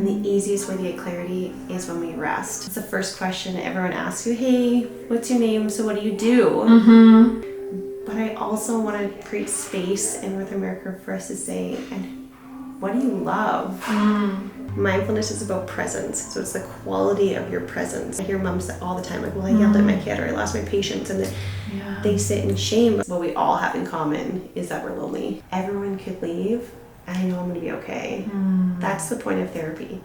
And the easiest way to get clarity is when we rest. It's the first question everyone asks you, hey, what's your name? So what do you do? Mm-hmm. But I also want to create space in North America for us to say, and what do you love? Mindfulness is about presence. So it's the quality of your presence. I hear moms say all the time, like, well, I yelled at my kid or I lost my patience. And they sit in shame. What we all have in common is that we're lonely. Everyone could leave. And I know I'm going to be okay. That's the point of therapy.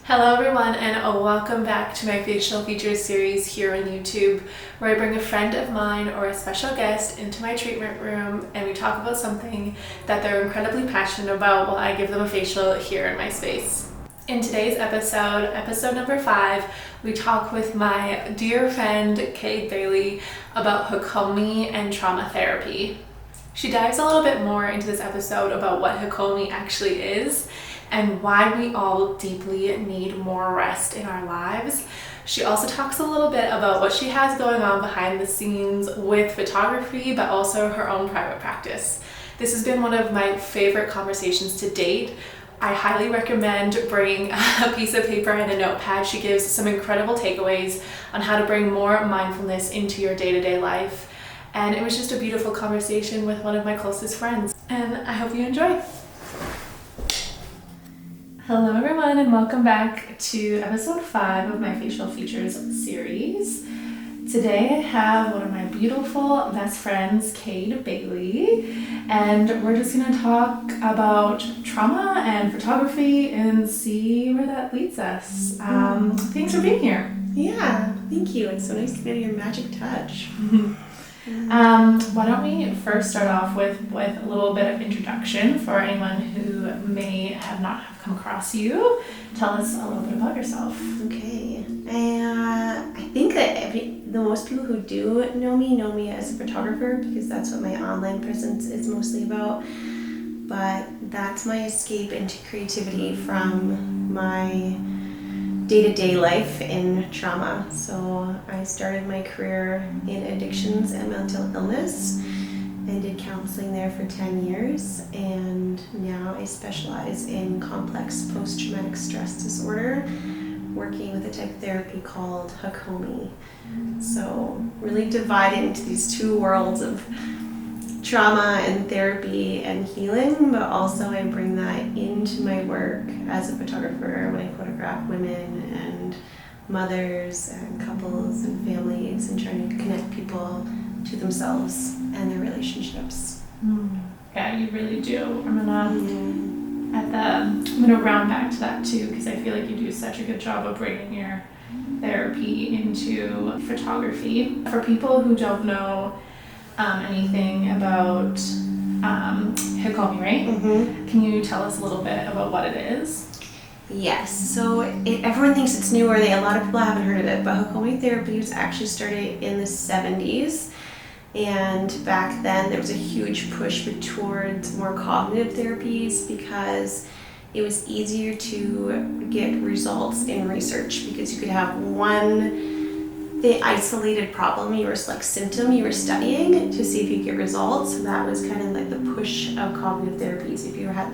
Hello everyone, and welcome back to my facial features series here on YouTube, where I bring a friend of mine or a special guest into my treatment room and we talk about something that they're incredibly passionate about while I give them a facial here in my space. In today's episode number 5, we talk with my dear friend Kade Bailey about Hakomi and trauma therapy. She dives a little bit more into this episode about what Hakomi actually is and why we all deeply need more rest in our lives. She also talks a little bit about what she has going on behind the scenes with photography, but also her own private practice. This has been one of my favorite conversations to date. I highly recommend bringing a piece of paper and a notepad. She gives some incredible takeaways on how to bring more mindfulness into your day-to-day life. And it was just a beautiful conversation with one of my closest friends. And I hope you enjoy. Hello everyone, and welcome back to episode 5 of my facial features series. Today I have one of my beautiful best friends, Kade Bailey, and we're just going to talk about trauma and photography and see where that leads us. Thanks for being here. Yeah, thank you. It's so nice to get your magic touch. Why don't we first start off with a little bit of introduction for anyone who may have not have come across you. Tell us a little bit about yourself. Okay. I think that the most people who do know me as a photographer, because that's what my online presence is mostly about. But that's my escape into creativity from my day-to-day life in trauma. So I started my career in addictions and mental illness and did counseling there for 10 years, and now I specialize in complex post-traumatic stress disorder, working with a type of therapy called Hakomi. So really divided into these two worlds of trauma and therapy and healing, but also I bring that into my work as a photographer when I photograph women and mothers and couples and families and trying to connect people to themselves and their relationships. Yeah, you really do. I'm gonna round back to that too, because I feel like you do such a good job of bringing your therapy into photography. For people who don't know anything about Hakomi, right? Mm-hmm. Can you tell us a little bit about what it is? Yes, so everyone thinks it's new, or a lot of people haven't heard of it, but Hakomi therapy was actually started in the 70s, and back then there was a huge push towards more cognitive therapies because it was easier to get results in research, because you could have the isolated problem, symptom you were studying to see if you get results. So that was kind of like the push of cognitive therapies. If you had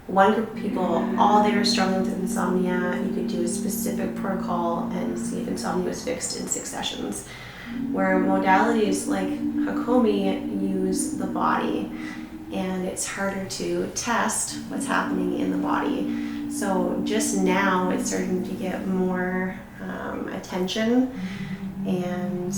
one group of people, all they were struggling with insomnia, you could do a specific protocol and see if insomnia was fixed in 6 sessions. Where modalities like Hakomi use the body, and it's harder to test what's happening in the body. So just now it's starting to get more attention and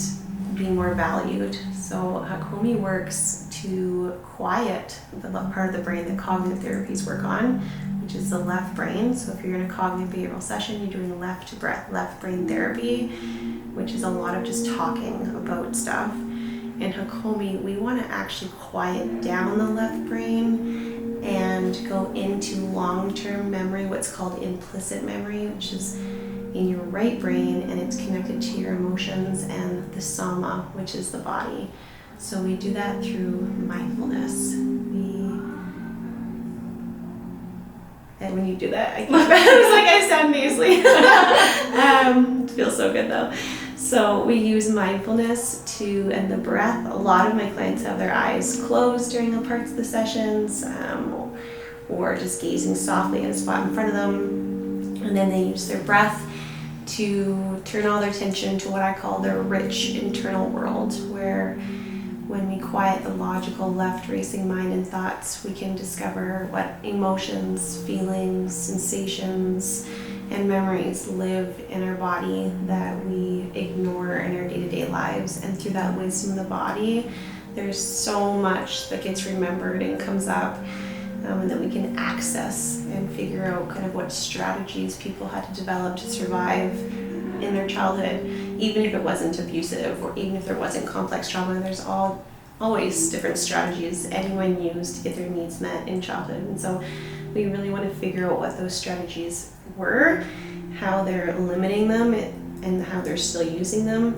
be more valued. So Hakomi works to quiet the part of the brain that cognitive therapies work on, which is the left brain. So if you're in a cognitive behavioral session, you're doing left brain therapy, which is a lot of just talking about stuff. In Hakomi, we want to actually quiet down the left brain and go into long-term memory, what's called implicit memory, which is in your right brain, and it's connected to your emotions and the soma, which is the body. So we do that through mindfulness. And when you do that, it's like I sound nasally. It feels so good though. So we use mindfulness and the breath. A lot of my clients have their eyes closed during the parts of the sessions, or just gazing softly at a spot in front of them. And then they use their breath to turn all their attention to what I call their rich internal world, where when we quiet the logical left racing mind and thoughts, we can discover what emotions, feelings, sensations, and memories live in our body that we ignore in our day-to-day lives. And through that wisdom of the body, there's so much that gets remembered and comes up, and that we can access and figure out kind of what strategies people had to develop to survive in their childhood, even if it wasn't abusive or even if there wasn't complex trauma. There's always different strategies anyone used to get their needs met in childhood. And so we really want to figure out what those strategies were, how they're limiting them, and how they're still using them,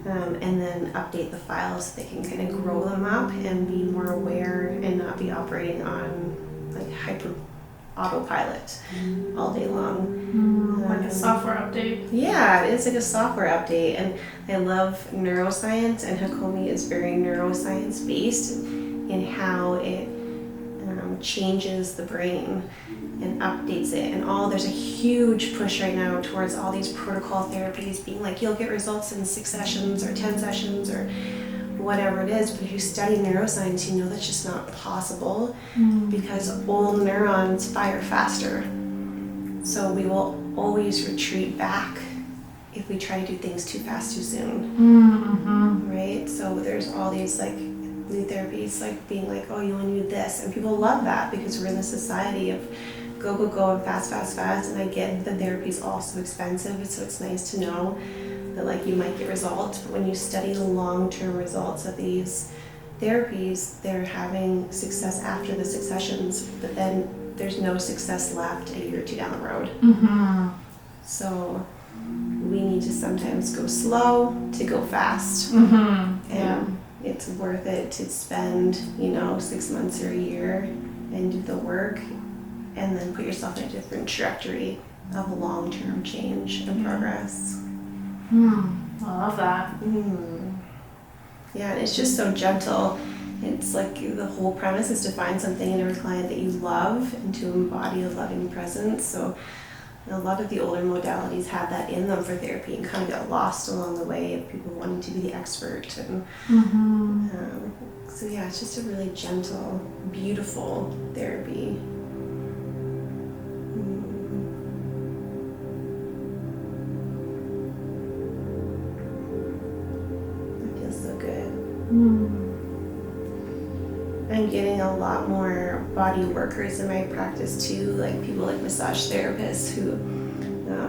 and then update the files so they can kind of grow them up and be more aware and not be operating on like hyper autopilot all day long. Like a software update. Yeah, it is like a software update, and I love neuroscience, and Hakomi is very neuroscience based in how it changes the brain and updates it. And there's a huge push right now towards all these protocol therapies being like, you'll get results in 6 sessions or 10 sessions or whatever it is. But if you study neuroscience, you know that's just not possible, because old neurons fire faster. So we will always retreat back if we try to do things too fast too soon. Right? So there's all these like new therapies like being like, oh, you only need this, and people love that because we're in this society of go and fast, and I get that therapy's also expensive, so it's nice to know that like you might get results, but when you study the long-term results of these therapies, they're having success after the 6 sessions, but then there's no success left a year or 2 down the road. So we need to sometimes go slow to go fast. And it's worth it to spend 6 months or a year and do the work, and then put yourself in a different trajectory of long-term change and progress. I love that. Yeah, and it's just so gentle. It's like the whole premise is to find something in every client that you love and to embody a loving presence. So a lot of the older modalities had that in them for therapy and kind of got lost along the way of people wanting to be the expert. And so yeah, it's just a really gentle, beautiful therapy. That feels so good. I'm getting a lot more body workers in my practice too, like people like massage therapists who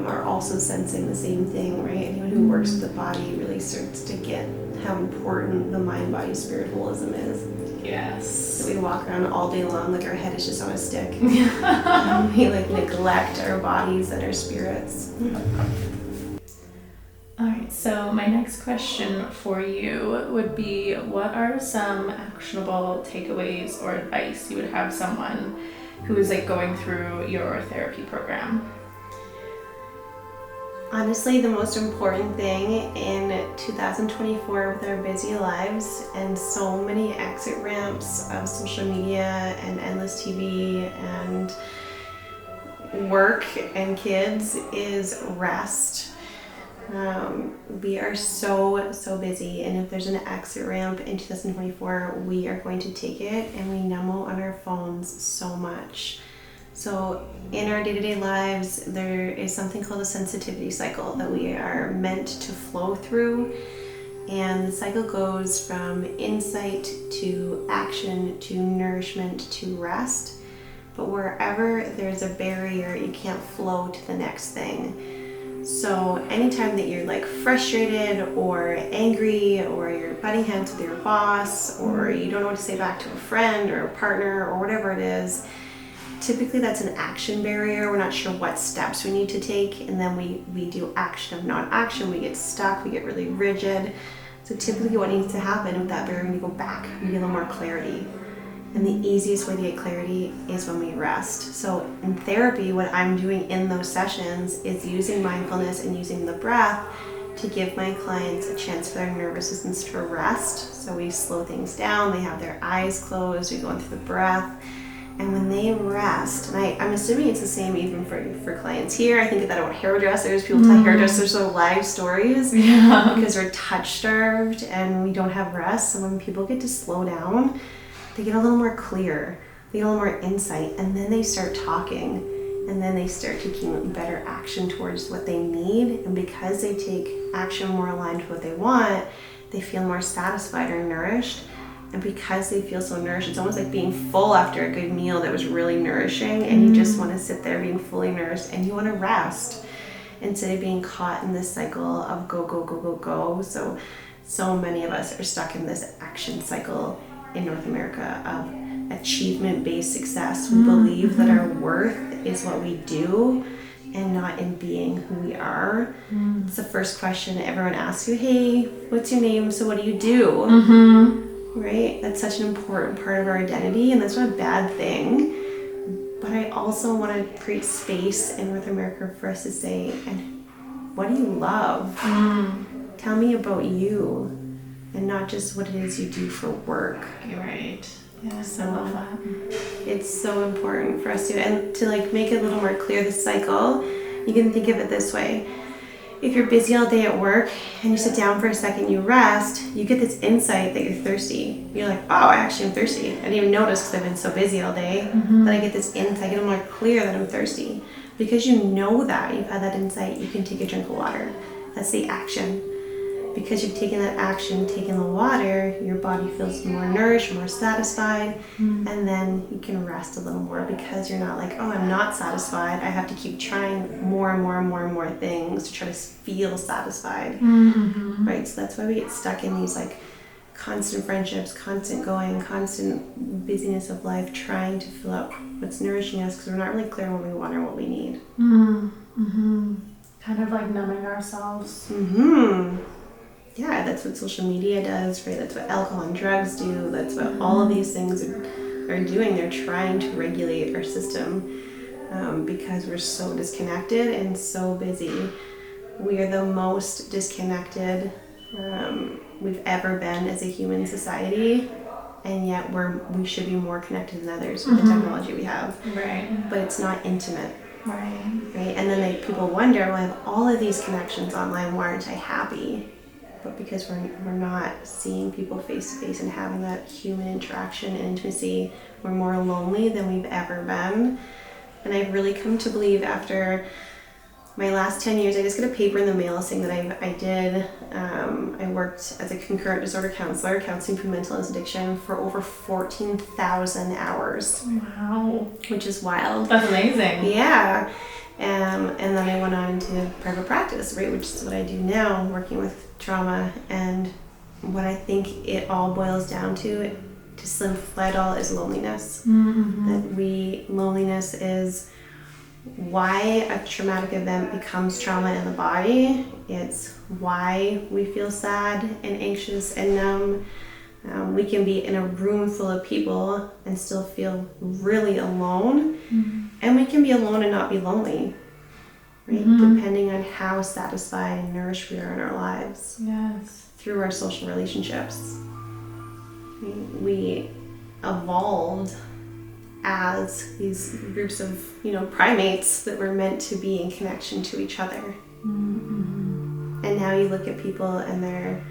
are also sensing the same thing, right? Anyone who works with the body really starts to get how important the mind, body, spirit holism is. Yes. So we walk around all day long like our head is just on a stick. We like neglect our bodies and our spirits. Alright, so my next question for you would be, what are some actionable takeaways or advice you would have someone who is like going through your therapy program? Honestly, the most important thing in 2024 with our busy lives and so many exit ramps of social media and endless TV and work and kids is rest. We are so busy, and if there's an exit ramp in 2024, we are going to take it, and we numb on our phones so much. So in our day-to-day lives, there is something called a sensitivity cycle that we are meant to flow through, and the cycle goes from insight to action to nourishment to rest. But wherever there's a barrier, you can't flow to the next thing. So anytime that you're like frustrated or angry, or you're butting heads with your boss, or you don't know what to say back to a friend or a partner or whatever it is, typically that's an action barrier. We're not sure what steps we need to take, and then we do action of non-action. We get stuck, we get really rigid. So typically what needs to happen with that barrier, we go back, we get a little more clarity. And the easiest way to get clarity is when we rest. So in therapy, what I'm doing in those sessions is using mindfulness and using the breath to give my clients a chance for their nervous systems to rest. So we slow things down, they have their eyes closed, we go into the breath, And when they rest, and I'm assuming it's the same even for clients here. I think that about hairdressers. People tell hairdressers their life stories because they're touch starved and we don't have rest. So when people get to slow down, they get a little more clear, they get a little more insight, and then they start talking, and then they start taking better action towards what they need. And because they take action more aligned with what they want, they feel more satisfied or nourished. And because they feel so nourished, it's almost like being full after a good meal that was really nourishing, and you just want to sit there being fully nourished and you want to rest instead of being caught in this cycle of go, go, go, go, go. So many of us are stuck in this action cycle in North America of achievement-based success. We believe that our worth is what we do and not in being who we are. It's the first question everyone asks you. Hey, what's your name? So what do you do? Right? That's such an important part of our identity, and that's not a bad thing. But I also want to create space in North America for us to say, and what do you love? Tell me about you, and not just what it is you do for work. You're right. Yes, So I love that. It's so important for us to like make it a little more clear, the cycle. You can think of it this way. If you're busy all day at work and you sit down for a second, you rest, you get this insight that you're thirsty. You're like, oh, I actually am thirsty. I didn't even notice because I've been so busy all day. That I get this insight, I get more clear that I'm thirsty. Because you know that, you've had that insight, you can take a drink of water. That's the action. Because you've taken that action, taken the water, your body feels more nourished, more satisfied, and then you can rest a little more because you're not like, oh, I'm not satisfied. I have to keep trying more and more and more and more things to try to feel satisfied. Right? So that's why we get stuck in these like constant friendships, constant going, constant busyness of life, trying to fill out what's nourishing us because we're not really clear what we want or what we need. Kind of like numbing ourselves. Yeah, that's what social media does, right? That's what alcohol and drugs do. That's what all of these things are doing. They're trying to regulate our system because we're so disconnected and so busy. We are the most disconnected we've ever been as a human society, and yet we should be more connected than others with the technology we have. Right. But it's not intimate. Right. And then people wonder, well, I have all of these connections online, why aren't I happy? But because we're not seeing people face to face and having that human interaction and intimacy, we're more lonely than we've ever been. And I've really come to believe after my last 10 years, I just got a paper in the mail saying that I did. I worked as a concurrent disorder counselor, counseling for mental illness addiction for over 14,000 hours. Wow. Which is wild. That's amazing. Yeah. And then I went on into private practice, right, which is what I do now, working with trauma. And what I think it all boils down to simplify it all, is loneliness. Loneliness is why a traumatic event becomes trauma in the body. It's why we feel sad and anxious and numb. We can be in a room full of people and still feel really alone. And we can be alone and not be lonely, right? Depending on how satisfied and nourished we are in our lives. Yes. Through our social relationships. We evolved as these groups of, primates that were meant to be in connection to each other. And now you look at people and they're,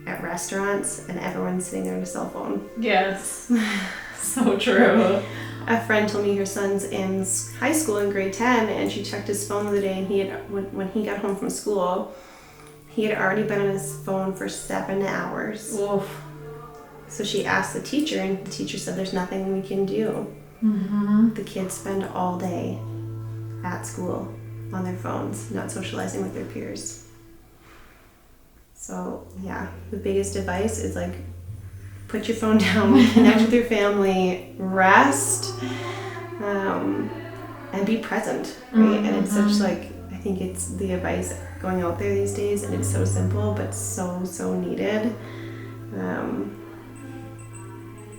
at restaurants and everyone's sitting there on a cell phone. Yes. So true. A friend told me her son's in high school in grade 10, and she checked his phone the other day, and when he got home from school, he had already been on his phone for 7 hours. Oof. So she asked the teacher, and the teacher said there's nothing we can do. The kids spend all day at school on their phones, not socializing with their peers. So yeah, the biggest advice is like, put your phone down, connect with your family, rest, and be present, right? And it's such I think it's the advice going out there these days, and it's so simple, but so needed.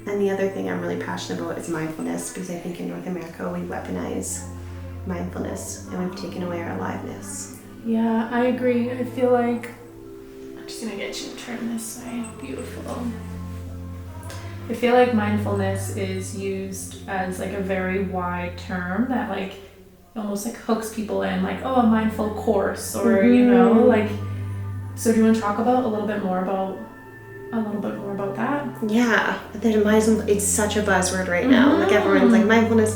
And the other thing I'm really passionate about is mindfulness, because I think in North America we weaponize mindfulness and we've taken away our aliveness. Yeah, I agree. I feel like I'm just gonna get you to turn this way. Beautiful. I feel like mindfulness is used as like a very wide term that like almost like hooks people in, like, oh, a mindful course, or like. So do you want to talk about a little bit more about that? Yeah, it's such a buzzword right now. Like everyone's like mindfulness,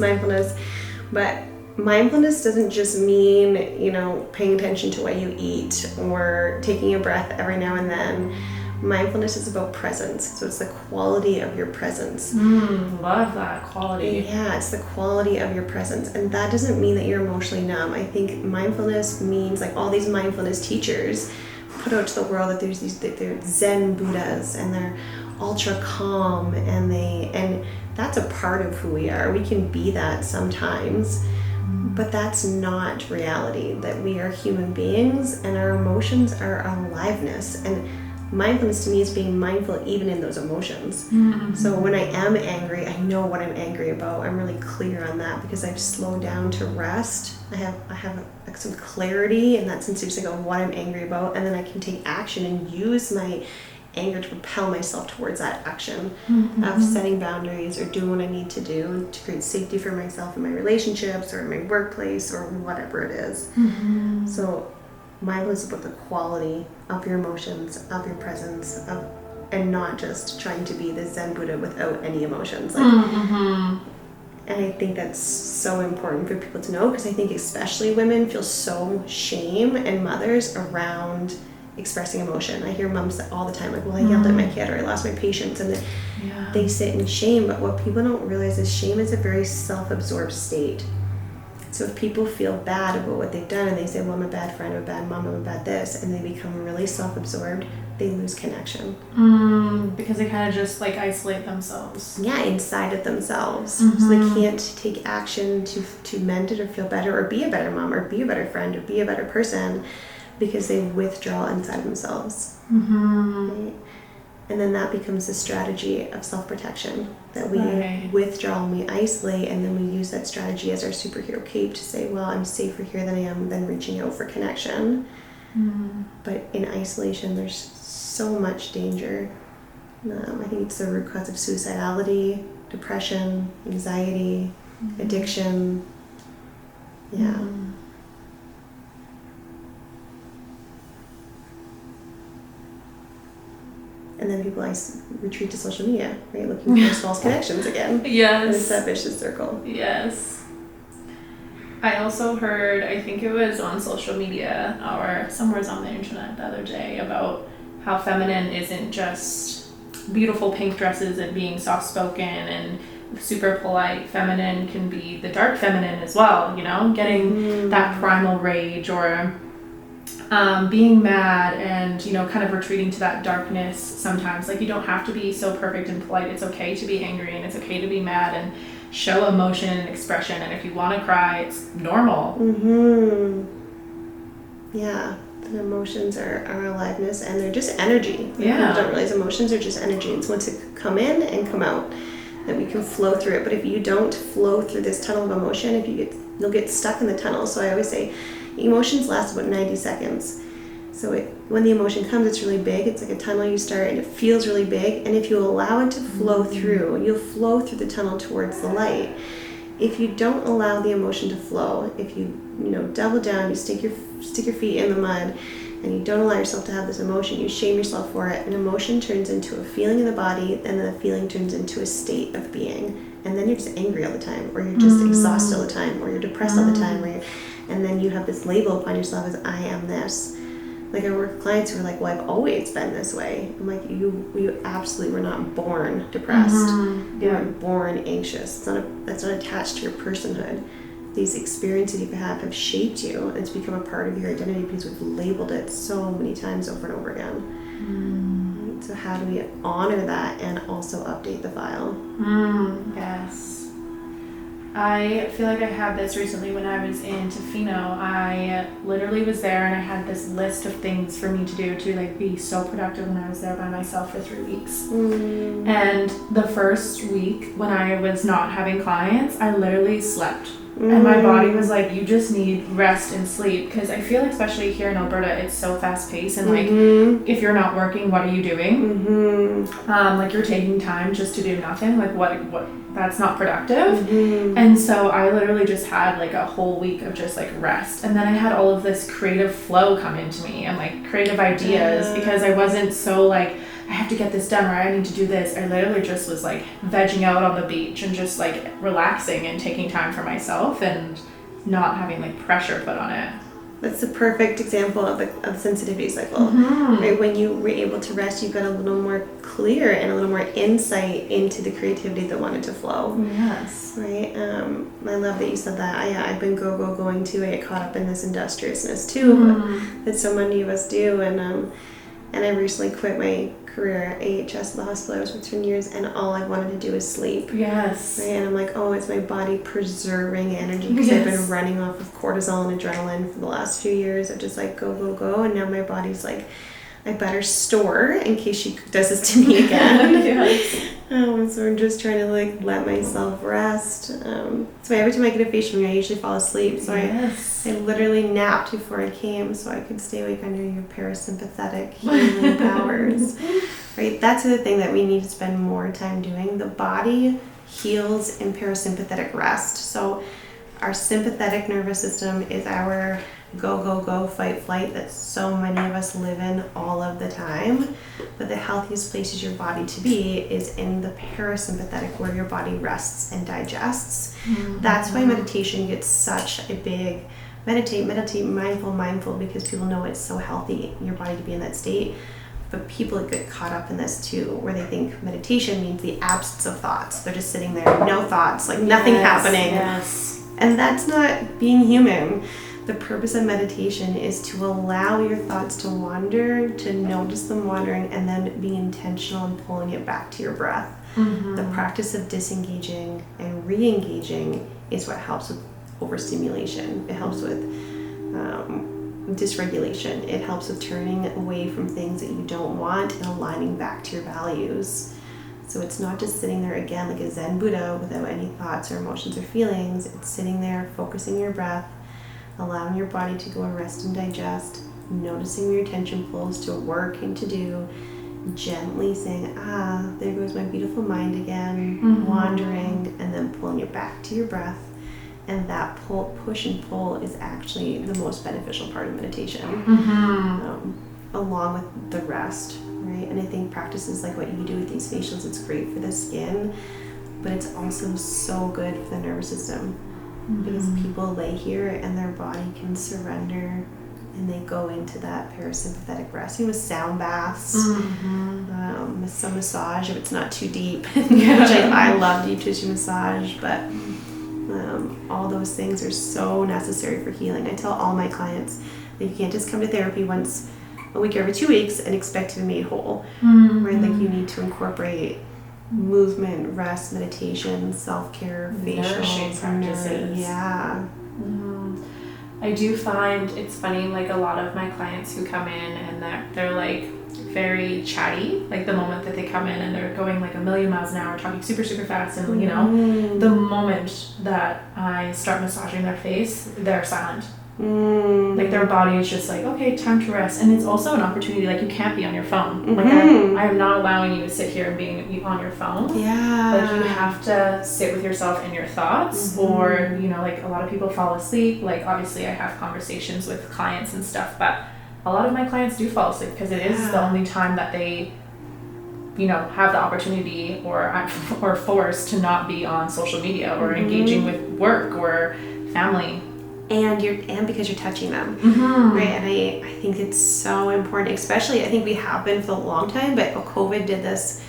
but mindfulness doesn't just mean, paying attention to what you eat or taking a breath every now and then. Mindfulness is about presence. So it's the quality of your presence. Love that quality. Yeah, it's the quality of your presence. And that doesn't mean that you're emotionally numb. I think mindfulness means, like, all these mindfulness teachers put out to the world that they're Zen Buddhas and they're ultra calm, and that's a part of who we are. We can be that sometimes, but that's not reality. That we are human beings and our emotions are aliveness, and mindfulness to me is being mindful even in those emotions. So when I am angry, I know what I'm angry about. I'm really clear on that because I've slowed down to rest. I have like some clarity and that sensitivity of what I'm angry about, and then I can take action and use my anger to propel myself towards that action of setting boundaries or doing what I need to do to create safety for myself in my relationships or in my workplace or whatever it is. So mindfulness is about the quality of your emotions, of your presence, and not just trying to be the Zen Buddha without any emotions. And I think that's so important for people to know, because I think especially women feel so shame, and mothers, around expressing emotion. I hear moms all the time, like, well, I yelled at my kid, or I lost my patience, and they sit in shame. But what people don't realize is shame is a very self-absorbed state. So if people feel bad about what they've done and they say, well, I'm a bad friend, I'm a bad mom, I'm a bad this, and they become really self-absorbed, they lose connection. Because they kind of just like isolate themselves. Yeah, inside of themselves. So they can't take action to mend it or feel better or be a better mom or be a better friend or be a better person, because they withdraw inside themselves. Right? And then that becomes a strategy of self-protection, that we withdraw and we isolate, and then we use that strategy as our superhero cape to say, well, I'm safer here than I am than reaching out for connection. But in isolation, there's so much danger. I think it's the root cause of suicidality, depression, anxiety, addiction. Yeah. And then people retreat to social media, right? Looking for those false connections again. Yes. And it's that vicious circle. Yes. I also heard, I think it was on social media or somewhere on the internet the other day, about how feminine isn't just beautiful pink dresses and being soft-spoken and super polite. Feminine can be the dark feminine as well, getting that primal rage, or being mad and, kind of retreating to that darkness sometimes. Like, you don't have to be so perfect and polite. It's okay to be angry, and it's okay to be mad and show emotion and expression. And if you want to cry, it's normal. Yeah, the emotions are aliveness, and they're just energy. Yeah. People don't realize emotions are just energy. It's once it come in and come out that we can flow through it. But if you don't flow through this tunnel of emotion, you'll get stuck in the tunnel. So I always say, emotions last about 90 seconds. So when the emotion comes, it's really big. It's like a tunnel you start, and it feels really big. And if you allow it to flow through, you'll flow through the tunnel towards the light. If you don't allow the emotion to flow, if you double down, you stick your feet in the mud, and you don't allow yourself to have this emotion, you shame yourself for it. An emotion turns into a feeling in the body, and then the feeling turns into a state of being. And then you're just angry all the time, or you're just exhausted all the time, or you're depressed all the time, and then you have this label upon yourself as, I am this. Like, I work with clients who are like, well, I've always been this way. I'm like, you absolutely were not born depressed. You weren't born anxious. That's not attached to your personhood. These experiences you have shaped you, and it's become a part of your identity because we've labeled it so many times over and over again. So how do we honor that and also update the file? Yes. I feel like I had this recently when I was in Tofino. I literally was there, and I had this list of things for me to do to be so productive when I was there by myself for 3 weeks. And the first week when I was not having clients, I literally slept. And my body was like, you just need rest and sleep, because I feel like especially here in Alberta it's so fast paced, and like if you're not working, what are you doing? Like you're taking time just to do nothing, like what that's not productive. And so I literally just had like a whole week of just like rest, and then I had all of this creative flow come into me and like creative ideas, because I wasn't so like I have to get this done or I need to do this. I literally just was like vegging out on the beach and just like relaxing and taking time for myself and not having like pressure put on it. That's the perfect example of the sensitivity cycle. Right? When you were able to rest, you got a little more clear and a little more insight into the creativity that wanted to flow. Yes. Right? I love that you said that. I've been going too. I get caught up in this industriousness too, that so many of us do. And I recently quit my career at AHS, the hospital I was with for years, and all I wanted to do is sleep. Yes. Right? And I'm like, oh, it's my body preserving energy, because I've been running off of cortisol and adrenaline for the last few years of just like go, and now my body's like, I better store in case she does this to me again. Yes. So I'm just trying to like let myself rest. So every time I get a facial I usually fall asleep. So I literally napped before I came so I could stay awake under your parasympathetic healing powers. Right? That's the thing that we need to spend more time doing. The body heals in parasympathetic rest. So our sympathetic nervous system is our go, fight, flight that so many of us live in all of the time. But the healthiest places your body to be is in the parasympathetic, where your body rests and digests. That's why meditation gets such a big meditate, mindful, because people know it's so healthy in your body to be in that state. But people get caught up in this too, where they think meditation means the absence of thoughts. They're just sitting there, no thoughts, like nothing happening. Yes. And that's not being human. The purpose of meditation is to allow your thoughts to wander, to notice them wandering, and then be intentional in pulling it back to your breath. The practice of disengaging and re-engaging is what helps with overstimulation. It helps with dysregulation. It helps with turning away from things that you don't want and aligning back to your values. So it's not just sitting there again like a Zen Buddha without any thoughts or emotions or feelings. It's sitting there, focusing your breath, allowing your body to go and rest and digest, noticing where your attention pulls to work and to do, gently saying, there goes my beautiful mind again, wandering, and then pulling it back to your breath. And that push and pull is actually the most beneficial part of meditation, along with the rest, right? And I think practices like what you do with these facials, it's great for the skin, but it's also so good for the nervous system. Because people lay here and their body can surrender and they go into that parasympathetic rest. With sound baths, some massage if it's not too deep, which I love deep tissue massage, but all those things are so necessary for healing. I tell all my clients that you can't just come to therapy once a week or every 2 weeks and expect to be made whole. Right? Like you need to incorporate movement, rest, meditation, self-care, facial practices. I do find it's funny, like a lot of my clients who come in and they're like very chatty, like the moment that they come in and they're going like a million miles an hour, talking super fast, and you know, the moment that I start massaging their face, they're silent. Like their body is just like, okay, time to rest. And it's also an opportunity, like you can't be on your phone. Like I'm not allowing you to sit here and be on your phone. Like you have to sit with yourself and your thoughts, or you know, like a lot of people fall asleep. Like obviously I have conversations with clients and stuff, but a lot of my clients do fall asleep because it is the only time that they, you know, have the opportunity or forced to not be on social media or engaging with work or family. And because you're touching them, right? And I think it's so important, especially I think we have been for a long time, but COVID did this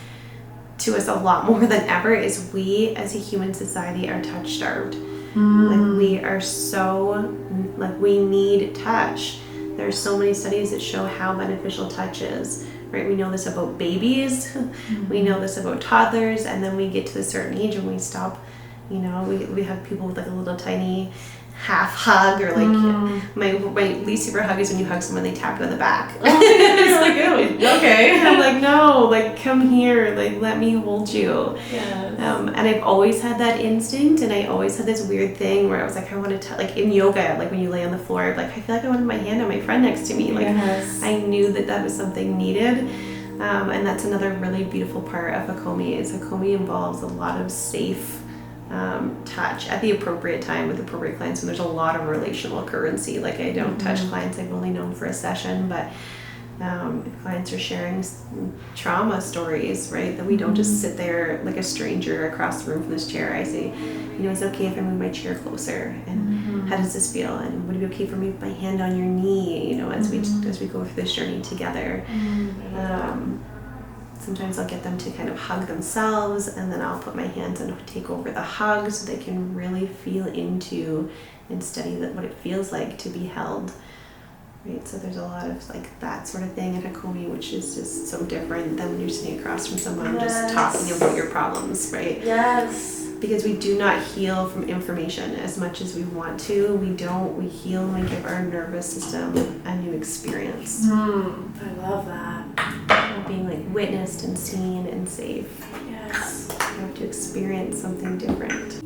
to us a lot more than ever, is we as a human society are touch starved. Like we are so, like we need touch. There's so many studies that show how beneficial touch is, right? We know this about babies, we know this about toddlers, and then we get to a certain age and we stop, you know, we have people with like a little tiny half hug, or like my least favorite hug is when you hug someone, they tap you on the back. It's like, oh, okay. And I'm like, no, like come here, like let me hold you. Yes. And I've always had that instinct, and I always had this weird thing where I was like, I want to like in yoga, like when you lay on the floor, like I feel like I wanted my hand on my friend next to me. Like I knew that was something needed. And that's another really beautiful part of Hakomi is Hakomi involves a lot of safe touch at the appropriate time with appropriate clients, and there's a lot of relational currency. Like I don't touch clients I've only known for a session, but if clients are sharing trauma stories, right, that we don't just sit there like a stranger across the room from this chair. I say, is it okay if I move my chair closer, and how does this feel, and would it be okay for me to put my hand on your knee, as we go through this journey together. Sometimes I'll get them to kind of hug themselves, and then I'll put my hands and take over the hug so they can really feel into and study what it feels like to be held. Right, so there's a lot of like that sort of thing in Hakomi, which is just so different than when you're sitting across from someone just talking about your problems, right? Yes. Because we do not heal from information as much as we want to. We heal when we give our nervous system a new experience. I love that. Being like witnessed and seen and safe. Yes. You have to experience something different.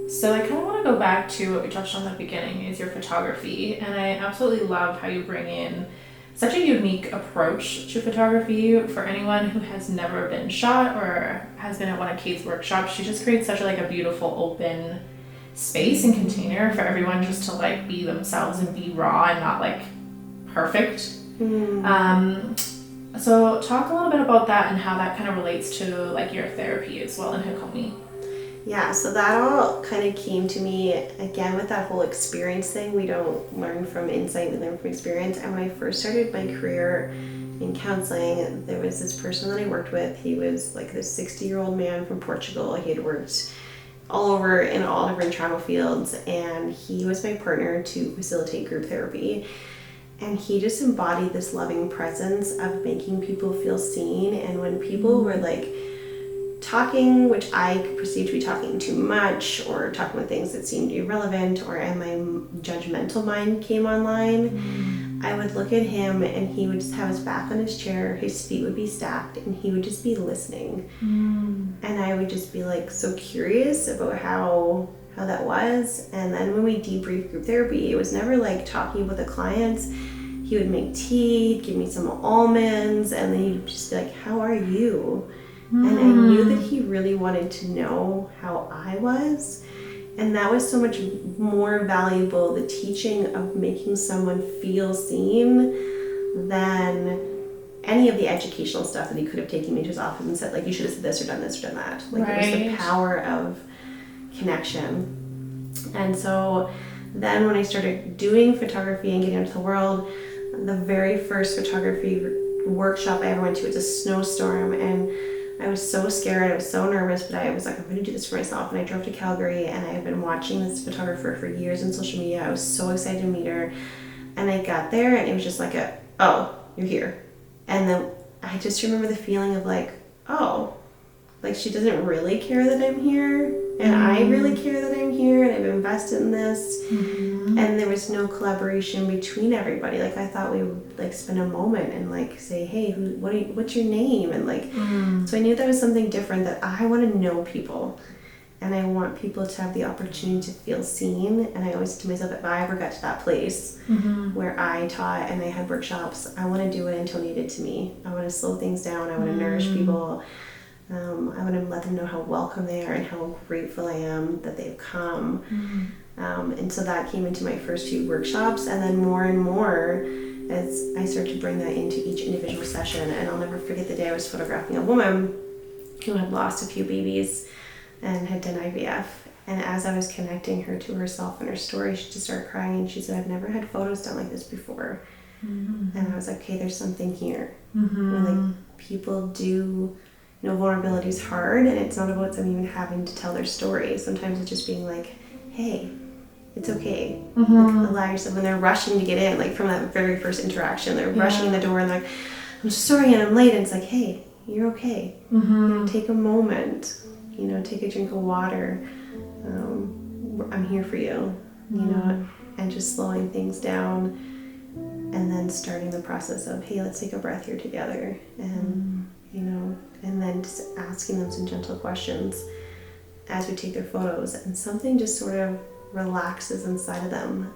So I kind of want to go back to what we touched on at the beginning, is your photography. And I absolutely love how you bring in such a unique approach to photography. For anyone who has never been shot or has been at one of Kate's workshops, she just creates such a beautiful open space and container for everyone just to like be themselves and be raw and not like perfect. So talk a little bit about that and how that kind of relates to like your therapy as well in Hakomi. Yeah, so that all kind of came to me again with that whole experience thing. We don't learn from insight, we learn from experience. And when I first started my career in counseling, there was this person that I worked with. He was like this 60-year-old man from Portugal. He had worked all over in all different travel fields, and he was my partner to facilitate group therapy. And he just embodied this loving presence of making people feel seen. And when people were like talking, which I perceived to be talking too much, or talking about things that seemed irrelevant, or and my judgmental mind came online, I would look at him and he would just have his back on his chair, his feet would be stacked, and he would just be listening. And I would just be like so curious about how that was. And then when we debriefed group therapy, it was never like talking about the clients. He would make tea, he'd give me some almonds, and then he'd just be like, how are you? And I knew that he really wanted to know how I was. And that was so much more valuable, the teaching of making someone feel seen, than any of the educational stuff that he could have taken me to his office and said, like, you should have said this or done this or done that. Like, it was the power of connection. And so then when I started doing photography and getting into the world, the very first photography workshop I ever went to was a snowstorm, and I was so scared, I was so nervous, but I was like, I'm going to do this for myself. And I drove to Calgary, and I had been watching this photographer for years on social media. I was so excited to meet her. And I got there, and it was just like oh, you're here. And then I just remember the feeling of like, oh, like she doesn't really care that I'm here, and I really care that I'm here, and I've invested in this. And there was no collaboration between everybody. Like I thought we would like spend a moment and like say, hey, what's your name? And like, so I knew that was something different, that I want to know people, and I want people to have the opportunity to feel seen. And I always said to myself, if I ever got to that place where I taught and I had workshops, I want to do what Antonio did to me. I want to slow things down. I want to nourish people. I want to let them know how welcome they are and how grateful I am that they've come. And so that came into my first few workshops, and then more and more as I started to bring that into each individual session. And I'll never forget the day I was photographing a woman who had lost a few babies and had done IVF. And as I was connecting her to herself and her story, she just started crying, and she said, I've never had photos done like this before. And I was like, okay, there's something here. And like, people do, vulnerability is hard, and it's not about them even having to tell their story. Sometimes it's just being like, hey, it's okay. Like, allow yourself. When they're rushing to get in, like from that very first interaction, they're rushing in the door and like, I'm sorry and I'm late. And it's like, hey, you're okay. Take a moment, take a drink of water. I'm here for you, and just slowing things down, and then starting the process of, hey, let's take a breath here together, and and then just asking them some gentle questions as we take their photos, and something just sort of relaxes inside of them,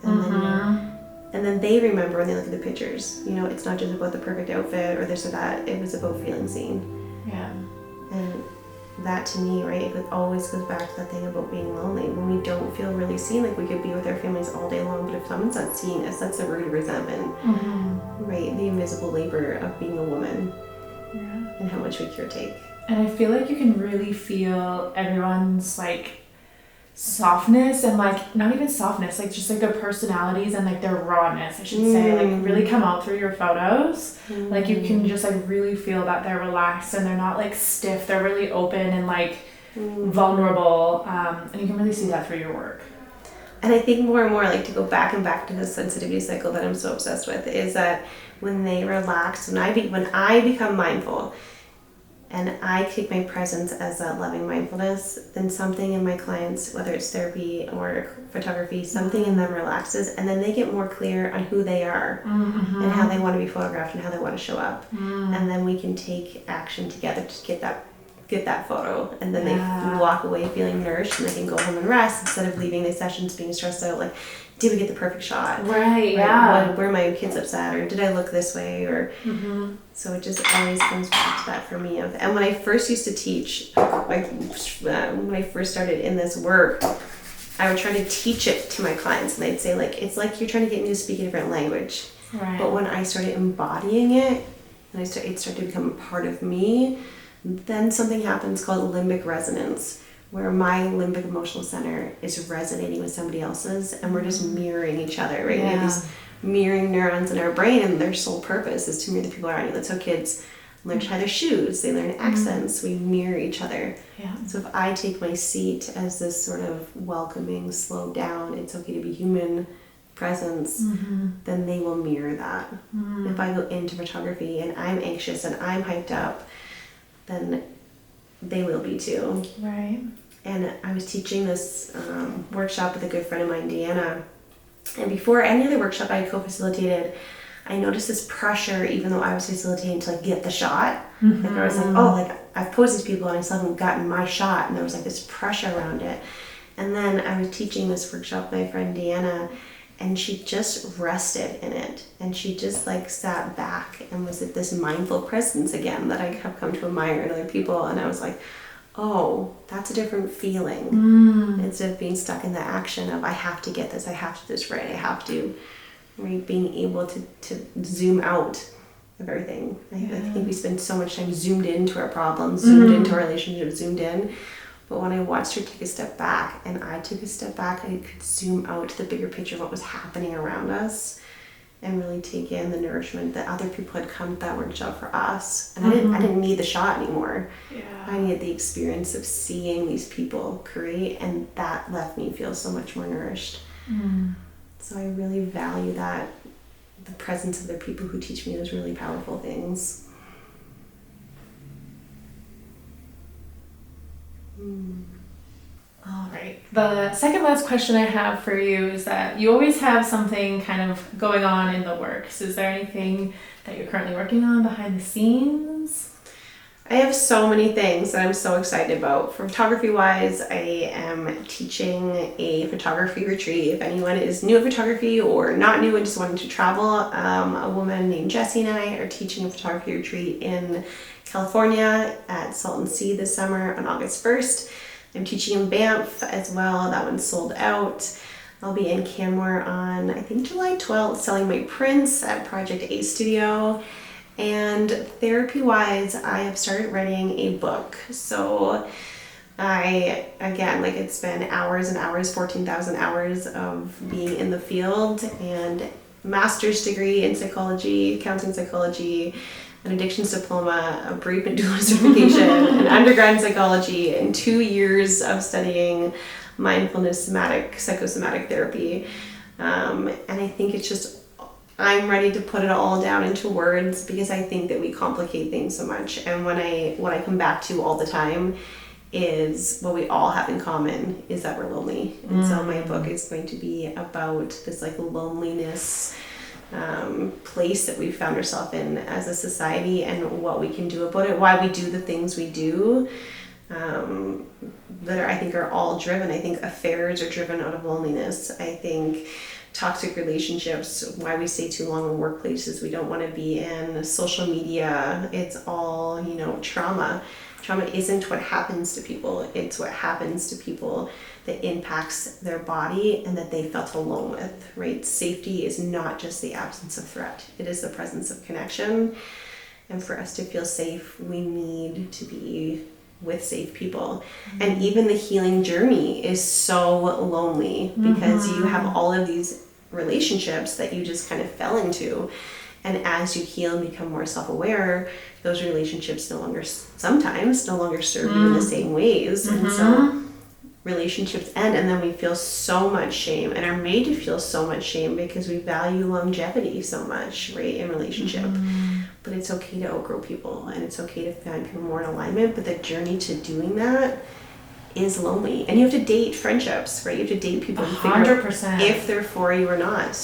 and then they remember when they look at the pictures. It's not just about the perfect outfit or this or that. It was about feeling seen. Yeah. And that to me, right, it always goes back to that thing about being lonely. When we don't feel really seen, like we could be with our families all day long, but if someone's not seeing us, that's a root of resentment, right? The invisible labor of being a woman, and how much we caretake. And I feel like you can really feel everyone's like softness, and like not even softness, like just like their personalities and like their rawness, I should say, like really come out through your photos. Like you can just like really feel that they're relaxed and they're not like stiff, they're really open and like vulnerable, and you can really see that through your work. And I think more and more, like, to go back to the sensitivity cycle that I'm so obsessed with, is that when they relax, when I become mindful, and I take my presence as that loving mindfulness, then something in my clients, whether it's therapy or photography, something in them relaxes, and then they get more clear on who they are and how they want to be photographed and how they want to show up. And then we can take action together to get that photo, and then they walk away feeling nourished, and they can go home and rest instead of leaving the sessions being stressed out, like, did we get the perfect shot? Right, Were my kids upset, or did I look this way? Or so it just always comes back to that for me. And when I first used to teach, like when I first started in this work, I would try to teach it to my clients, and they'd say, like, it's like you're trying to get me to speak a different language. Right. But when I started embodying it, and it started to become a part of me, then something happens called limbic resonance, where my limbic emotional center is resonating with somebody else's, and we're just mirroring each other, right? We have these mirroring neurons in our brain, and their sole purpose is to mirror the people around you. That's how kids learn to tie their shoes, they learn accents, we mirror each other. So if I take my seat as this sort of welcoming, slow down, it's okay to be human presence, then they will mirror that. If I go into photography and I'm anxious and I'm hyped up, then they will be too. Right. And I was teaching this workshop with a good friend of mine, Deanna. And before any other workshop I co-facilitated, I noticed this pressure, even though I was facilitating, to like get the shot. Like I was like, oh, like I've posed these people and I still haven't gotten my shot. And there was like this pressure around it. And then I was teaching this workshop with my friend Deanna, and she just rested in it. And she just like sat back and was at this mindful presence again that I have come to admire in other people. And I was like, oh, that's a different feeling. Instead of being stuck in the action of I have to get this, I have to do this right, I have to, right? Being able to zoom out of everything. I think we spend so much time zoomed into our problems, zoomed into our relationship, zoomed in. But when I watched her take a step back, and I took a step back, I could zoom out to the bigger picture of what was happening around us, and really take in the nourishment that other people had come to that workshop for us. And I didn't need the shot anymore. I needed the experience of seeing these people create, and that left me feel so much more nourished. So I really value that, the presence of the people who teach me those really powerful things. All right. The second last question I have for you is that you always have something kind of going on in the works. Is there anything that you're currently working on behind the scenes? I have so many things that I'm so excited about. Photography-wise, I am teaching a photography retreat. If anyone is new at photography or not new and just wanting to travel, a woman named Jessie and I are teaching a photography retreat in California at Salton Sea this summer on August 1st. I'm teaching in Banff as well. That one's sold out. I'll be in Canmore on, I think, July 12th, selling my prints at Project A Studio. And therapy-wise, I have started writing a book. So it's been hours and hours, 14,000 hours of being in the field, and master's degree in psychology, counseling psychology, an addictions diploma, a bereavement doula certification, an undergrad in psychology, and 2 years of studying mindfulness, psychosomatic therapy. And I think it's just, I'm ready to put it all down into words, because I think that we complicate things so much. And what I come back to all the time is what we all have in common is that we're lonely. And so my book is going to be about this like loneliness place that we've found ourselves in as a society, and what we can do about it, why we do the things we do, that I think are all driven. I think affairs are driven out of loneliness. I think toxic relationships, why we stay too long in workplaces we don't want to be in, social media, it's all, trauma. Trauma isn't what happens to people, it's what happens to people that impacts their body and that they felt alone with, right? Safety is not just the absence of threat, it is the presence of connection. And for us to feel safe, we need to be with safe people. And even the healing journey is so lonely, because you have all of these relationships that you just kind of fell into. And as you heal and become more self-aware, those relationships sometimes no longer serve you in the same ways. And so relationships end, and then we feel so much shame, and are made to feel so much shame because we value longevity so much, right, in relationship. But it's okay to outgrow people, and it's okay to find people more in alignment, but the journey to doing that is lonely. And you have to date friendships, right? You have to date people and figure out 100%. if they're for you or not.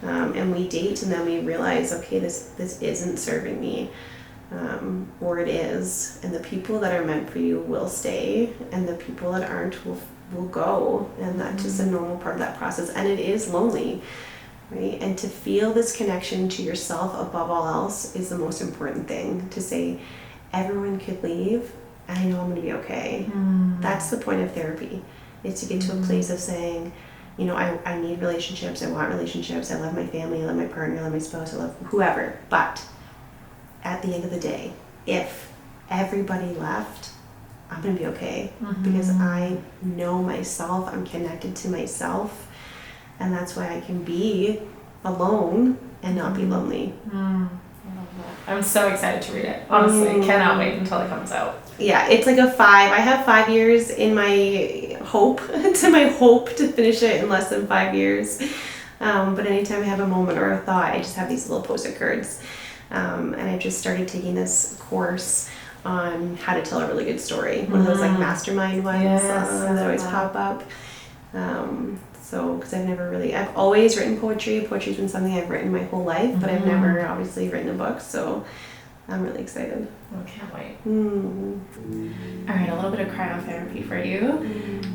And we date, and then we realize, okay, this isn't serving me, or it is. And the people that are meant for you will stay, and the people that aren't will go. And that's just a normal part of that process. And it is lonely, right? And to feel this connection to yourself above all else is the most important thing. To say, everyone could leave, and I know I'm going to be okay. That's the point of therapy, is to get to a place of saying, I need relationships, I want relationships, I love my family, I love my partner, I love my spouse, I love whoever. But at the end of the day, if everybody left, I'm going to be okay. Because I know myself, I'm connected to myself, and that's why I can be alone and not be lonely. I'm so excited to read it. Honestly, cannot wait until it comes out. Yeah, it's like a 5. I have 5 years in my hope to finish it in less than 5 years. But anytime I have a moment or a thought, I just have these little post-it cards. And I've just started taking this course on how to tell a really good story. One of those like mastermind ones that always pop up. Because I've always written poetry. Poetry's been something I've written my whole life, but I've never obviously written a book. So I'm really excited. I can't wait. All right, a little bit of cryotherapy for you.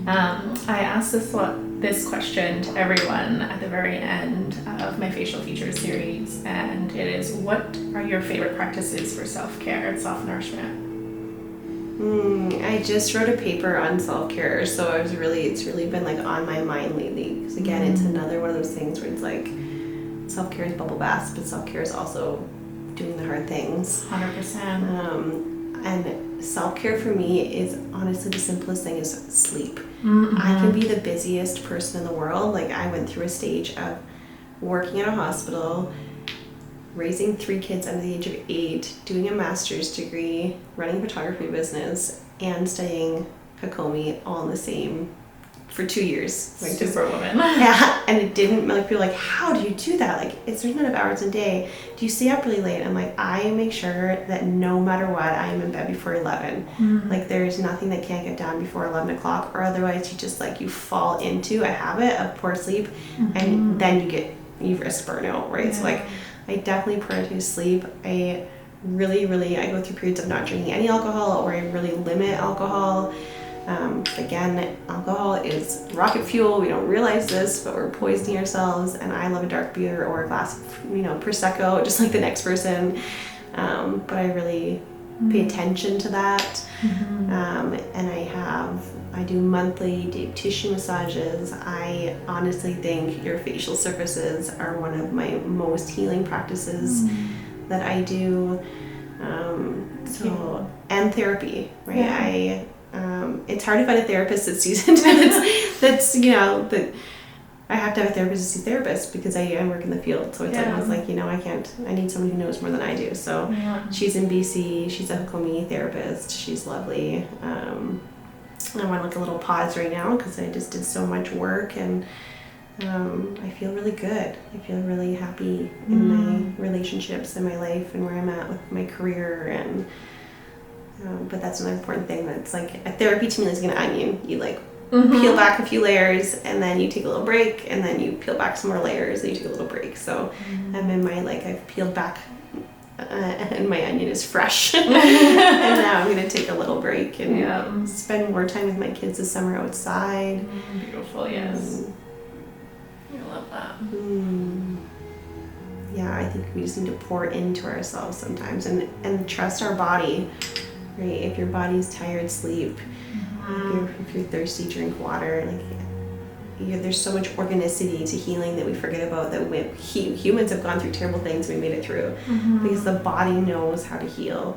I asked this question to everyone at the very end of my facial features series, and it is, what are your favorite practices for self-care and self-nourishment? I just wrote a paper on self-care, so it's really been like on my mind lately. Because again, it's another one of those things where it's like, self-care is bubble baths, but self-care is also doing the hard things. 100%. And self-care for me is honestly the simplest thing is sleep. I can be the busiest person in the world. Like, I went through a stage of working at a hospital, raising 3 kids under the age of 8, doing a master's degree, running a photography business, and studying Hakomi all in the same for 2 years. Like, Superwoman. Yeah, and it didn't, like, people were like, how do you do that? Like, it's a certain amount of hours a day. Do you stay up really late? I'm like, I make sure that no matter what, I am in bed before 11. Like, there's nothing that can't get done before 11 o'clock, or otherwise you just, like, you fall into a habit of poor sleep, and then you risk burnout, right? Yeah. So, like, I definitely prioritize sleep. I go through periods of not drinking any alcohol, or I really limit alcohol. Again, alcohol is rocket fuel. We don't realize this, but we're poisoning ourselves. And I love a dark beer or a glass of, Prosecco, just like the next person. But I really pay attention to that. Mm-hmm. And I do monthly deep tissue massages. I honestly think your facial surfaces are one of my most healing practices that I do. And therapy, right? Yeah. It's hard to find a therapist that's seasoned. that's that I have to have a therapist to see therapist because I work in the field. So it's almost like, I need someone who knows more than I do. So she's in BC. She's a Hakomi therapist. She's lovely. I want like a little pause right now because I just did so much work and I feel really good. I feel really happy in my relationships and my life and where I'm at with my career. And but that's another important thing. That's like a therapy to me is like an onion. You like peel back a few layers and then you take a little break and then you peel back some more layers and you take a little break. So I'm in my I've peeled back and my onion is fresh. And now I'm going to take a little break and spend more time with my kids this summer outside. Beautiful, yes. I love that. Yeah, I think we just need to pour into ourselves sometimes and trust our body, right? If your body's tired, sleep. If you're thirsty, drink water. There's so much organicity to healing that we forget about, that humans have gone through terrible things, we made it through because the body knows how to heal,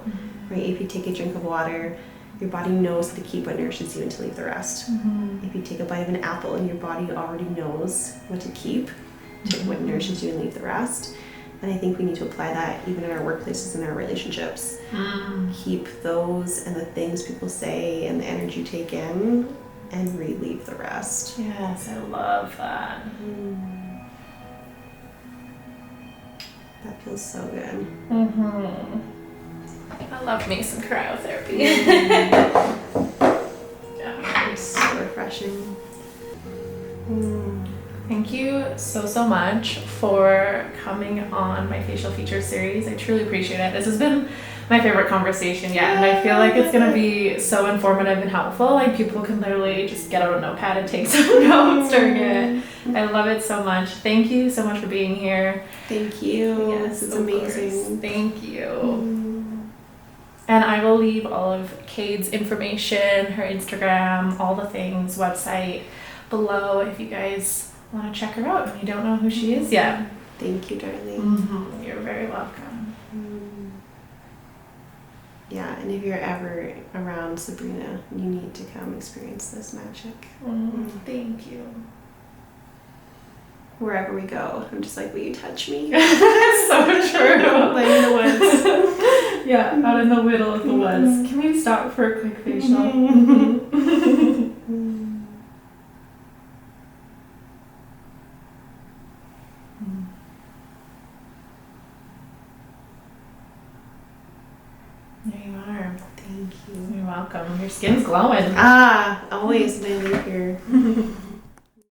right? If you take a drink of water, your body knows how to keep what nourishes you and to leave the rest. If you take a bite of an apple, and your body already knows what to keep, what nourishes you and leave the rest. And I think we need to apply that even in our workplaces and our relationships. Keep those and the things people say and the energy you take in and relieve the rest. Yes, I love that. That feels so good. I love me some cryotherapy. It's so refreshing. Thank you so much for coming on my facial feature series. I truly appreciate it. This has been my favorite conversation yet, and I feel like it's going to be so informative and helpful. Like, people can literally just get out a notepad and take some notes during it. I love it so much. Thank you so much for being here. Thank you. Yes, this is amazing. Thank you. And I will leave all of Kade's information, her Instagram, all the things, website below if you guys want to check her out and you don't know who she is yet. Thank you, darling. You're very welcome. Yeah, and if you're ever around Sabrina, you need to come experience this magic. Thank you. Wherever we go, I'm just like, will you touch me? So true. Like in the woods. Yeah, out in the middle of the woods. Can we stop for a quick facial? There you are. Thank you. You're welcome. Your skin's glowing. Always when I leave here.